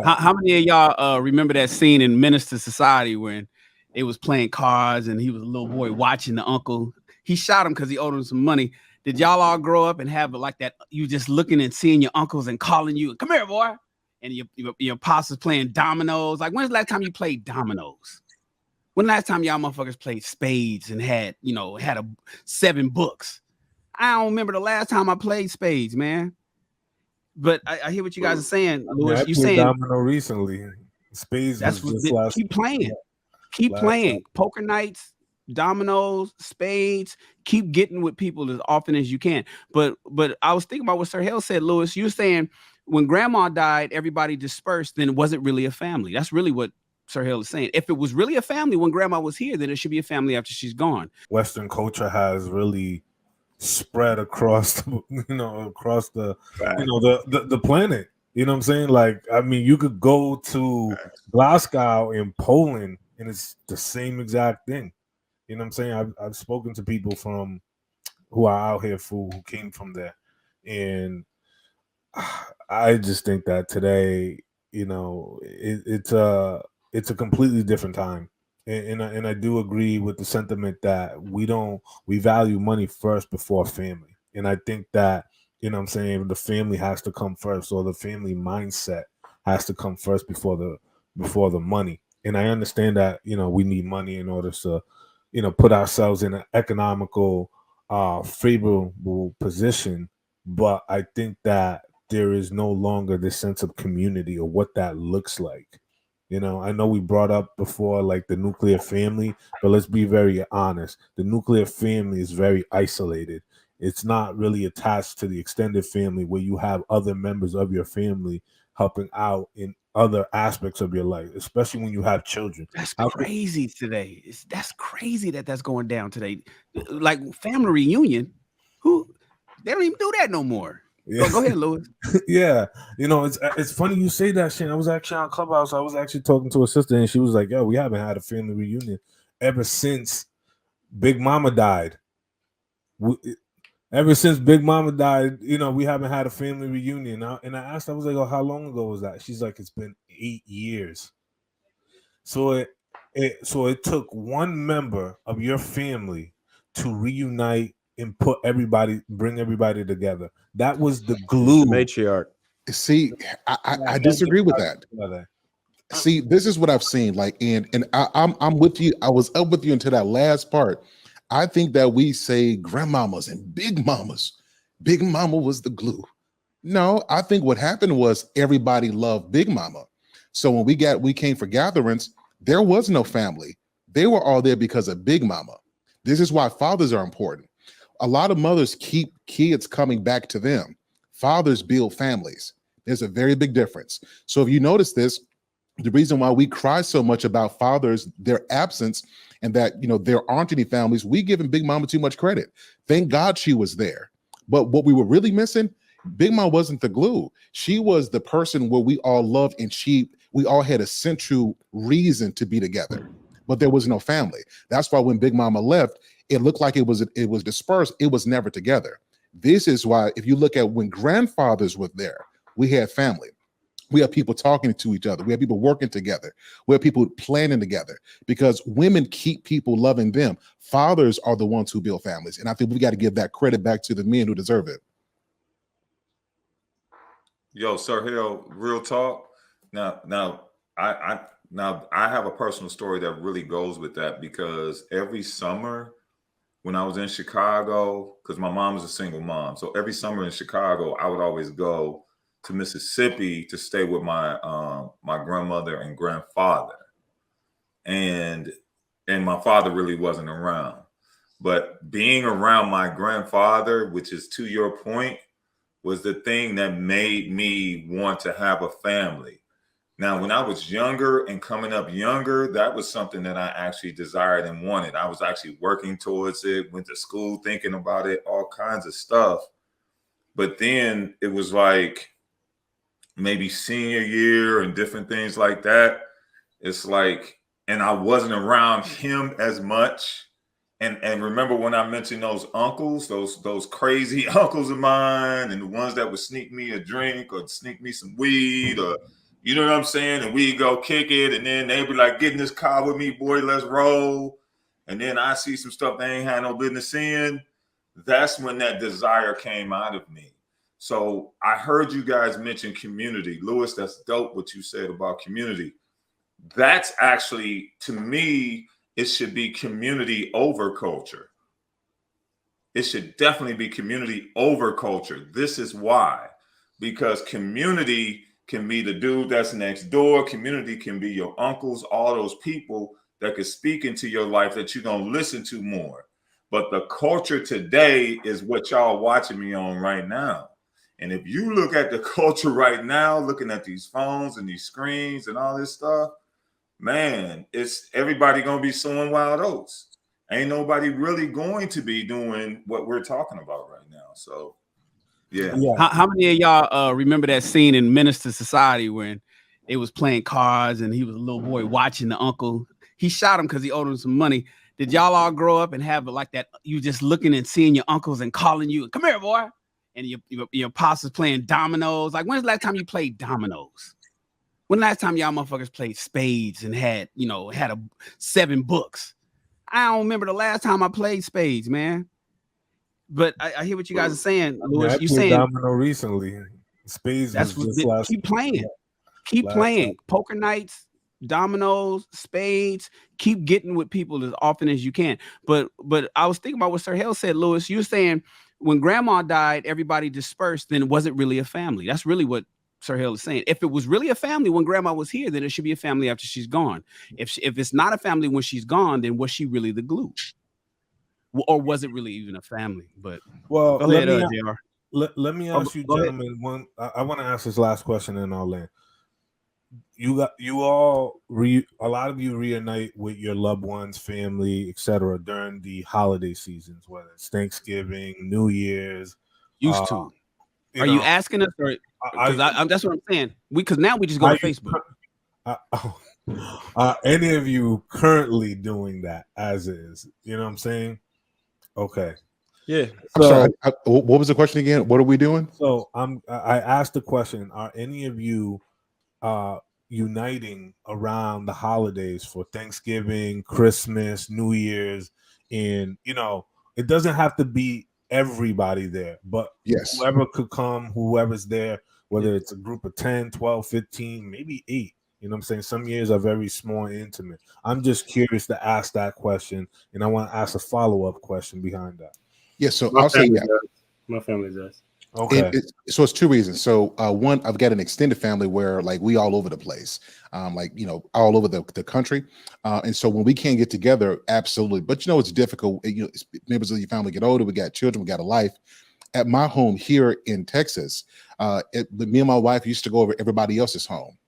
How many of y'all remember that scene in Menace to Society when they was playing cards and he was a little boy watching the uncle? He shot him because he owed him some money. Did y'all all grow up and have it like that? You just looking and seeing your uncles and calling you, "Come here, boy," and your pops is playing dominoes. Like, when's the last time you played dominoes? When last time y'all motherfuckers played spades and had 7 books? I don't remember the last time I played spades, man. But I hear what you guys are saying, Louis. I You played saying domino recently. Spades that's was what just last. keep playing. Keep playing. Poker nights, dominoes, spades. Keep getting with people as often as you can. But I was thinking about what Sir Hale said, Louis. You're saying when grandma died, everybody dispersed, then it wasn't really a family. That's really what Sir Hale is saying. If it was really a family when grandma was here, then it should be a family after she's gone. Western culture has really spread across the the planet. You know what I'm saying? Like, I mean, you could go to Glasgow in Poland and it's the same exact thing. You know what I'm saying? I've spoken to people from who are out here who came from there, and I just think that today, it's a completely different time. And I do agree with the sentiment that we value money first before family. And I think that, you know what I'm saying, the family has to come first, or the family mindset has to come first before the money. And I understand that, we need money in order to, put ourselves in an economical, favorable position. But I think that there is no longer this sense of community or what that looks like. I know we brought up before like the nuclear family, but let's be very honest. The nuclear family is very isolated. It's not really attached to the extended family where you have other members of your family helping out in other aspects of your life, especially when you have children. That's crazy today. That's crazy that's going down today. Like family reunion, they don't even do that no more. Yeah. Go ahead, Louis. Yeah, it's funny you say that, Shane. I was actually on Clubhouse. I was actually talking to a sister, and she was like, "Yo, we haven't had a family reunion ever since Big Mama died. Ever since Big Mama died, we haven't had a family reunion." And I asked, I was like, "Oh, how long ago was that?" She's like, "It's been 8 years." So it took one member of your family to reunite and bring everybody together. That was the glue. The matriarch. See, I disagree with that. See, this is what I've seen. Like, and I'm with you. I was up with you until that last part. I think that we say grandmamas and big mamas. Big mama was the glue. No, I think what happened was everybody loved Big Mama. So when we came for gatherings, there was no family. They were all there because of Big Mama. This is why fathers are important. A lot of mothers keep kids coming back to them. Fathers build families. There's a very big difference. So if you notice this, the reason why we cry so much about fathers, their absence, and that there aren't any families, we giving Big Mama too much credit. Thank God she was there. But what we were really missing, Big Mama wasn't the glue. She was the person where we all loved, and we all had a central reason to be together. But there was no family. That's why when Big Mama left, it looked like it was dispersed. It was never together. This is why, if you look at when grandfathers were there, we had family. We have people talking to each other. We have people working together. We have people planning together, because women keep people loving them. Fathers are the ones who build families. And I think we got to give that credit back to the men who deserve it. Yo, Sir Hill, real talk. Now I have a personal story that really goes with that, because every summer when I was in Chicago, because my mom was a single mom, so every summer in Chicago, I would always go to Mississippi to stay with my my grandmother and grandfather, and my father really wasn't around. But being around my grandfather, which is to your point, was the thing that made me want to have a family. Now, when I was younger and coming up younger, that was something that I actually desired and wanted. I was actually working towards it, went to school thinking about it, all kinds of stuff. But then it was like maybe senior year and different things like that. It's like, and I wasn't around him as much. And remember when I mentioned those uncles, those crazy uncles of mine, and the ones that would sneak me a drink or sneak me some weed, or You know what I'm saying? And we go kick it, and then they be like, get in this car with me, boy, let's roll. And then I see some stuff they ain't had no business seeing. That's when that desire came out of me. So I heard you guys mention community. Lewis, that's dope what you said about community. That's actually, to me, it should be community over culture. It should definitely be community over culture. This is why. Because community can be the dude that's next door. Community can be your uncles, all those people that could speak into your life that you're going to listen to more. But the culture today is what y'all watching me on right now. And if you look at the culture right now, looking at these phones and these screens and all this stuff, man, it's everybody going to be sowing wild oats. Ain't nobody really going to be doing what we're talking about right now. So, yeah. How many of y'all remember that scene in Minister Society when they was playing cards and he was a little boy watching the uncle? He shot him because he owed him some money. Did y'all all grow up and have it like that? You just looking and seeing your uncles and calling you, come here, boy. And your pops is playing dominoes. Like, when's the last time you played dominoes? When the last time y'all motherfuckers played spades and had 7 books? I don't remember the last time I played spades, man. But I hear what you guys are saying, Louis. You saying domino recently? Spades. That's what just last. Keep playing. Keep playing. Time. Poker nights, dominoes, spades. Keep getting with people as often as you can. But I was thinking about what Sir Hale said, Louis. You're saying when Grandma died, everybody dispersed. Then it wasn't really a family. That's really what Sir Hale is saying. If it was really a family when Grandma was here, then it should be a family after she's gone. If it's not a family when she's gone, then was she really the glue? Or was it really even a family? But well, go ahead, JR. Let me ask you, gentlemen. One, I want to ask this last question, and I'll land. A lot of you reunite with your loved ones, family, etc. during the holiday seasons, whether it's Thanksgiving, New Year's. Used to. Are you asking us, or because that's what I'm saying? Because now we just go to Facebook. Are any of you currently doing that as is? You know what I'm saying? Okay. Yeah. So, what was the question again? What are we doing? So I asked the question: are any of you uniting around the holidays for Thanksgiving, Christmas, New Year's? And it doesn't have to be everybody there, but yes, whoever could come, whoever's there, whether it's a group of 10, 12, 15, maybe 8. You know what I'm saying? Some years are very small and intimate. I'm just curious to ask that question, and I want to ask a follow-up question behind that. Yeah, so I'll say yeah. My family does. Okay. So it's 2 reasons. So one, I've got an extended family where like we all over the place, all over the country. And so when we can't get together, absolutely. But it's difficult. Members of your family get older. We got children. We got a life. At my home here in Texas, me and my wife used to go over everybody else's home.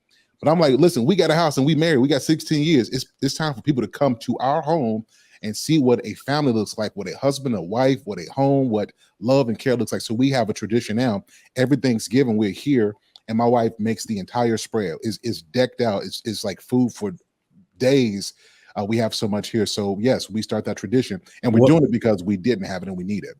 But I'm like, listen, we got a house and we married. We got 16 years. It's time for people to come to our home and see what a family looks like, what a husband, a wife, what a home, what love and care looks like. So we have a tradition now. Every Thanksgiving we're here, and my wife makes the entire spread. It's decked out. It's like food for days. We have so much here. So yes, we start that tradition, and we're doing it because we didn't have it and we need it.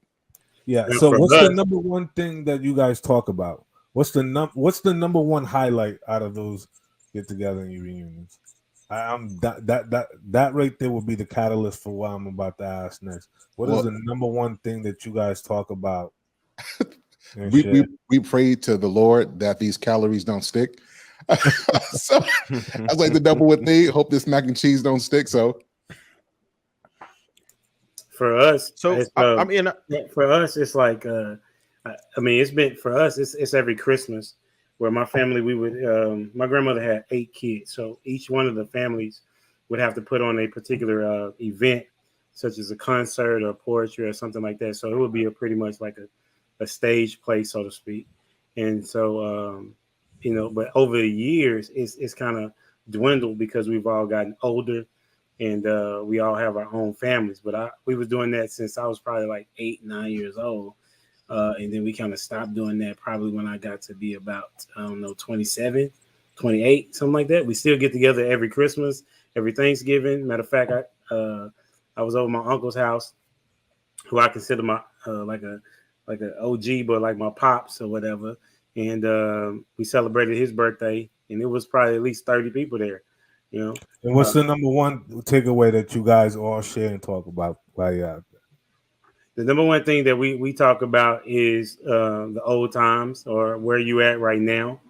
Yeah. So what's the number one thing that you guys talk about? What's the number one highlight out of those get together and reunions? That right there will be the catalyst for what I'm about to ask next. What is the number one thing that you guys talk about? We prayed to the Lord that these calories don't stick. So I was like, the number one thing. Hope this mac and cheese don't stick. So for us, for us, it's like it's been for us. It's every Christmas. Where my family, we would, my grandmother had 8 kids. So each one of the families would have to put on a particular event, such as a concert or poetry or something like that. So it would be pretty much like a stage play, so to speak. And so, but over the years, it's kind of dwindled because we've all gotten older and we all have our own families. But we was doing that since I was probably like 8, 9 years old. And then we kind of stopped doing that probably when I got to be about, 27, 28, something like that. We still get together every Christmas, every Thanksgiving. Matter of fact, I was over my uncle's house, who I consider my like a OG, but like my pops or whatever. And we celebrated his birthday and it was probably at least 30 people there. You know. And what's the number one takeaway that you guys all share and talk about while you're out there? The number one thing that we talk about is the old times, or where you at right now.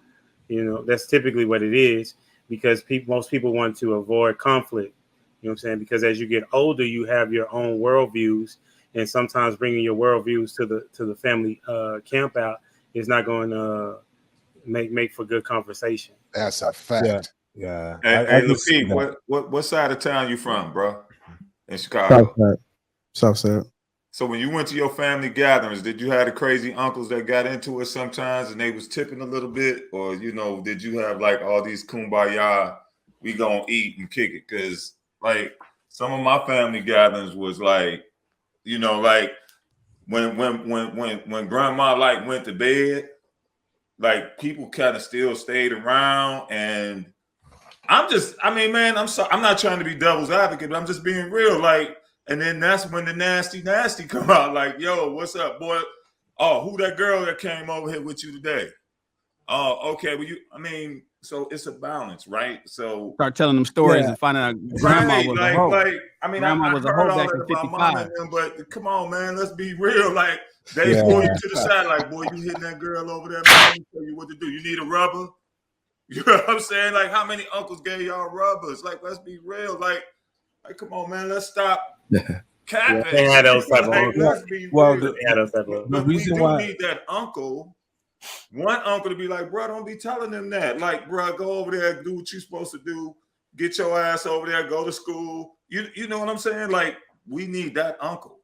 You know, that's typically what it is, because most people want to avoid conflict. You know what I'm saying? Because as you get older, you have your own worldviews, and sometimes bringing your worldviews to the family camp out is not going to make for good conversation. That's a fact. Yeah. Hey, Lapeef, what side of town you from, bro? In Chicago. Southside. So when you went to your family gatherings, did you have the crazy uncles that got into it sometimes and they was tipping a little bit? Or, you know, did you have like all these kumbaya, we gonna eat and kick it? Because like some of my family gatherings was like, you know, like when grandma like went to bed, like people kind of still stayed around. And I'm not trying to be devil's advocate, but I'm just being real. Like, and then that's when the nasty come out. Like, yo, what's up, boy? Oh, who that girl that came over here with you today? Oh, okay. Well, so it's a balance, right? So start telling them stories and finding out grandma was a hoe. Grandma was a hoe back in '55. But come on, man, let's be real. Like, they pull you to the side, like, boy, you hitting that girl over there, man. Let me tell you what to do. You need a rubber. You know what I'm saying? Like, how many uncles gave y'all rubbers? Like, let's be real. Like come on, man, let's stop. Capping. They had those type of let's be well, real. the reason why need that uncle, one uncle to be like, bro, don't be telling them that. Like, bro, go over there, do what you're supposed to do. Get your ass over there, go to school. You know what I'm saying? Like, we need that uncle.